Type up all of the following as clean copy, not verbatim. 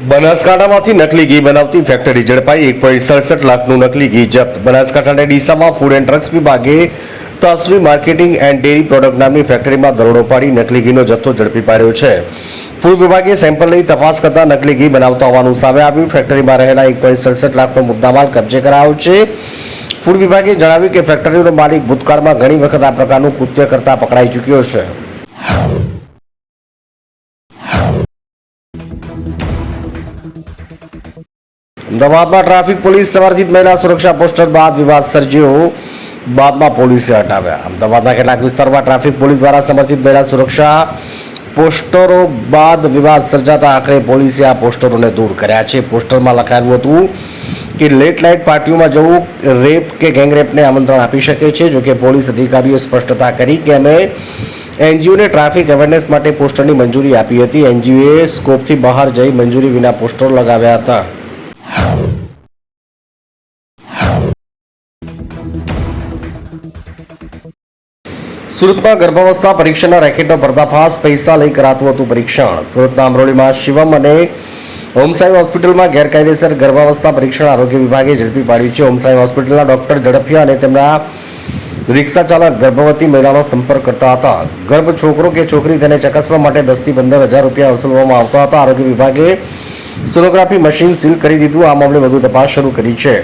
બનાસકાંઠામાંથી નકલી ઘી બનાવતી ફેક્ટરી ઝડપાઈ 1.67 લાખનું નકલી ઘી જપ્ત। બનાસકાંઠાના ડીસામાં ફૂડ એન્ડ ડ્રગ્સ વિભાગે તસ્વી માર્કેટિંગ એન્ડ ડેરી પ્રોડક્ટ નામની ફેક્ટરીમાં દરોડો પાડી નકલી ઘીનો જથ્થો ઝડપી પાડ્યો છે। ફૂડ વિભાગે સેમ્પલ લઈ તપાસ કરતા નકલી ઘી બનાવતા હોવાનું સામે આવ્યું। ફેક્ટરીમાં રહેલા 1.67 લાખનો મુદ્દામાલ કબજે કરાયો છે। ફૂડ વિભાગે જણાવ્યું કે ફેક્ટરીનો માલિક ભૂતકાળમાં ઘણી વખત આ પ્રકારનું કૃત્ય કરતા પકડાઈ ચૂક્યો છે। અમદાવાદમાં ટ્રાફિક પોલીસ સમર્થિત મહિલા સુરક્ષા પોસ્ટર બાદ વિવાદ સર્જ્યો, બાદમાં પોલીસે હટાવ્યા। અમદાવાદના કેટલાક વિસ્તારોમાં ટ્રાફિક પોલીસ દ્વારા સમર્થિત મહિલા સુરક્ષા પોસ્ટરો બાદ વિવાદ સર્જાતા આખરે પોલીસે આ પોસ્ટરોને દૂર કર્યા છે। પોસ્ટરમાં લખાયેલું હતું કે લેટ નાઇટ પાર્ટીઓમાં જવું રેપ કે ગેંગરેપને આમંત્રણ આપી શકે છે। જોકે પોલીસ અધિકારીઓએ સ્પષ્ટતા કરી કે અમે એનજીઓને ટ્રાફિક અવેરનેસ માટે પોસ્ટરની મંજૂરી આપી હતી। એનજીઓએ સ્કોપથી બહાર જઈ મંજૂરી વિના પોસ્ટરો લગાવ્યા હતા। સુરતમાં ગર્ભાવસ્થા પરીક્ષણના રેકેટનો પર્દાફાશ, પૈસા લઈ કરાતું હતું પરીક્ષણ। સુરતના અમરોલીમાં શિવમ અને હોમસાઈ હોસ્પિટલમાં ગેરકાયદેસર ગર્ભાવસ્થા પરીક્ષણ આરોગ્ય વિભાગે ઝડપી પાડ્યું છે। હોમસાઈ હોસ્પિટલના ડોક્ટર ઝડપિયા અને તેમના રિક્ષા ચાલક ગર્ભવતી મહિલાનો સંપર્ક કરતા હતા। ગર્ભ છોકરો કે છોકરી તેને ચકાસવા માટે 10 થી 15,000 રૂપિયા વસૂલવામાં આવતા હતા। આરોગ્ય વિભાગે સોનોગ્રાફી મશીન સીલ કરી દીધું। આ મામલે વધુ તપાસ શરૂ કરી છે।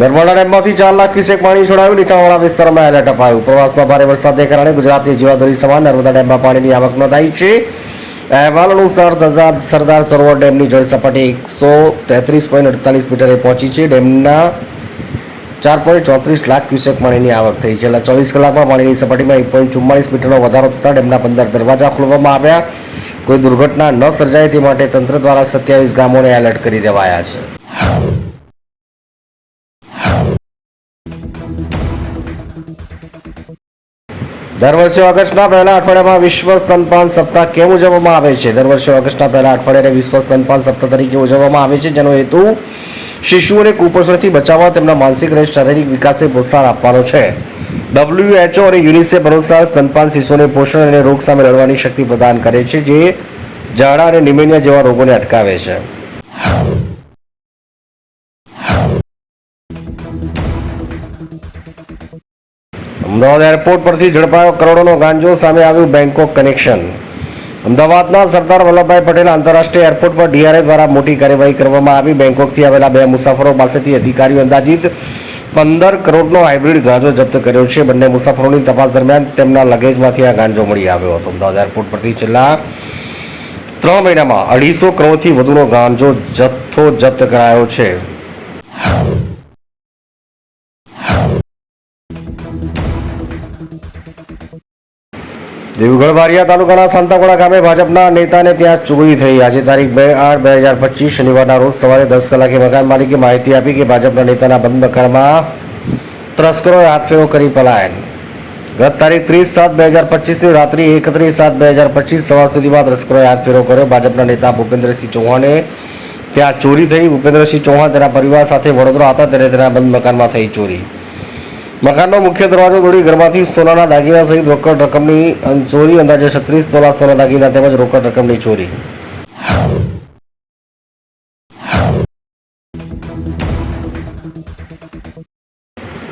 નર્મદા ડેમમાંથી 4 લાખ ક્યુસેક પાણી છોડાયું, નીચાણવાળા વિસ્તારોમાં એલર્ટ અપાયું। ઉપરવાસમાં ભારે વરસાદને કારણે ગુજરાતની જીવાદોરી સમાન નર્મદા ડેમમાં પાણીની આવક નોંધાઈ છે। અહેવાલ અનુસાર સરદાર સરોવર ડેમની જળ સપાટી 133.48 મીટરે પહોંચી છે। ડેમના 4.34 લાખ ક્યુસેક પાણીની આવક થઈ। છેલ્લા 24 કલાકમાં પાણીની સપાટીમાં 1.44 મીટરનો વધારો થતાં ડેમના 15 દરવાજા ખોલવામાં આવ્યા। કોઈ દુર્ઘટના ન સર્જાય તે માટે તંત્ર દ્વારા 27 ગામોને એલર્ટ કરી દેવાયા છે। દર વર્ષે ઓગસ્ટના પહેલા અઠવાડિયામાં વિશ્વ સ્તનપાન સપ્તાહ કેમ ઉજવવામાં આવે છે? દર વર્ષે ઓગસ્ટના પહેલા અઠવાડિયાને વિશ્વ સ્તનપાન સપ્તાહ તરીકે ઉજવવામાં આવે છે, જેનો હેતુ શિશુઓને કુપોષણથી બચાવવા, તેમના માનસિક અને શારીરિક વિકાસને પ્રોત્સાહન આપવાનો છે। WHO અને યુનિસેફ અનુસાર સ્તનપાન શિશુઓને પોષણ અને રોગ સામે લડવાની શક્તિ પ્રદાન કરે છે, જે ઝાડા અને નિમોનિયા જેવા રોગોને અટકાવે છે। અમદાવાદ એરપોર્ટ પરથી ઝડપાયો કરોડોનો ગાંજો, સામે આવ્યું બેંકોક કનેક્શન। અમદાવાદના સરદાર વલ્લભભાઈ પટેલ આંતરરાષ્ટ્રીય એરપોર્ટ પર ડીઆરએ દ્વારા મોટી કાર્યવાહી કરવામાં આવી। બેંકોકથી આવેલા 2 મુસાફરો પાસેથી અધિકારીઓ અંદાજિત 15 કરોડનો હાઇબ્રિડ ગાંજો જપ્ત કર્યો છે। બંને મુસાફરોની તપાસ દરમિયાન તેમના લગેજમાંથી આ ગાંજો મળી આવ્યો હતો। અમદાવાદ એરપોર્ટ પરથી છેલ્લા 3 મહિનામાં 250 કરોડથી વધુનો ગાંજો જથ્થો જપ્ત કરાયો છે। દેવગઢ બારિયા તાલુકાના સાંતાકોડા ગામે ભાજપના નેતાને ત્યાં ચોરી થઈ। આજે તારીખ 2/8/2025 શનિવારના રોજ સવારે 10 કલાકે મકાન માલિકે માહિતી આપી કે ભાજપના નેતાના બંધ મકાનમાં તસ્કરોએ હાથફેરો કરી પલાયન। ગત તારીખ 30/7/2025ની રાત્રિ 31/7/2025 સવાર સુધીમાં તસ્કરોએ હાથફેરો કર્યો। ભાજપના નેતા ભૂપેન્દ્રસિંહ ચૌહાણે ત્યાં ચોરી થઈ। ભૂપેન્દ્રસિંહ ચૌહાણ તેના પરિવાર સાથે વડોદરા હતા ત્યારે તેના બંધ મકાનમાં થઈ ચોરી। મકાનનો મુખ્ય દરવાજો તોડી ઘરમાંથી સોનાના દાગીના સહિત રોકડ રકમની ચોરી, અંદાજે 36 તોલા સોના દાગીના તેમજ રોકડ રકમની ચોરી।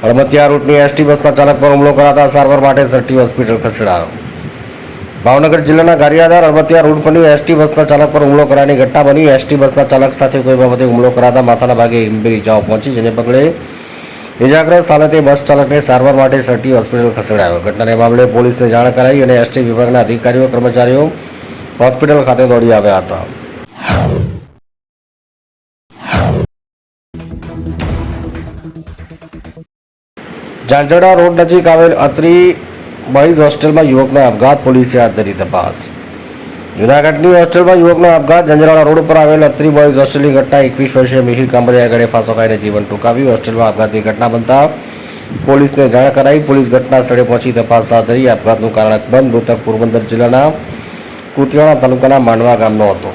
હળમતિયા રૂટની એસટી બસના ચાલક પર હુમલો કરાતા સારવાર માટે સટી હોસ્પિટલ ખસેડાયો। ભાવનગર જિલ્લાના ગારિયાધાર હળમતિયા રૂટ પરની એસટી બસના ચાલક પર હુમલો કરાની ઘટના બની। એસટી બસના ચાલક સાથે કોઈ બાબતે હુમલો કરાતા માથાના ભાગે ગંભીર ઇજાઓ પહોંચી, જેને પગલે ઇજાગ્રસ્ત હાલતે બસ ચાલકને સારવાર માટે સટી હોસ્પિટલ ખસેડાયો। ઘટનાને મામલે પોલીસને જાણ કરાઈ અને એસટી વિભાગના અધિકારીઓ કર્મચારીઓ હોસ્પિટલ ખાતે દોડી આવ્યા હતા। ઝાંઝરડા રોડ નજીક આવેલ અત્રી બોયઝ હોસ્ટેલમાં યુવકનો આપઘાત, પોલીસે હાથ ધરી તપાસ। જૂનાગઢની હોસ્ટેલમાં યુવકનો આપઘાત। ઝંઝરવાડા રોડ પર આવેલ અત્રી બોયઝ હોસ્ટેલની ઘટના 21 વર્ષીય મિહિર કાંબરિયા ગળે ફાંસો ખાઈને જીવન ટૂંકાવ્યું। હોસ્ટેલમાં આપઘાતની ઘટના બનતા પોલીસને જાણ કરાઈ। પોલીસ ઘટના સ્થળે પહોંચી તપાસ હાથ ધરી। આપઘાતનું કારણ અકબંધ। મૃતક પોરબંદર જિલ્લાના કુતિયાણા તાલુકાના માંડવા ગામનો હતો।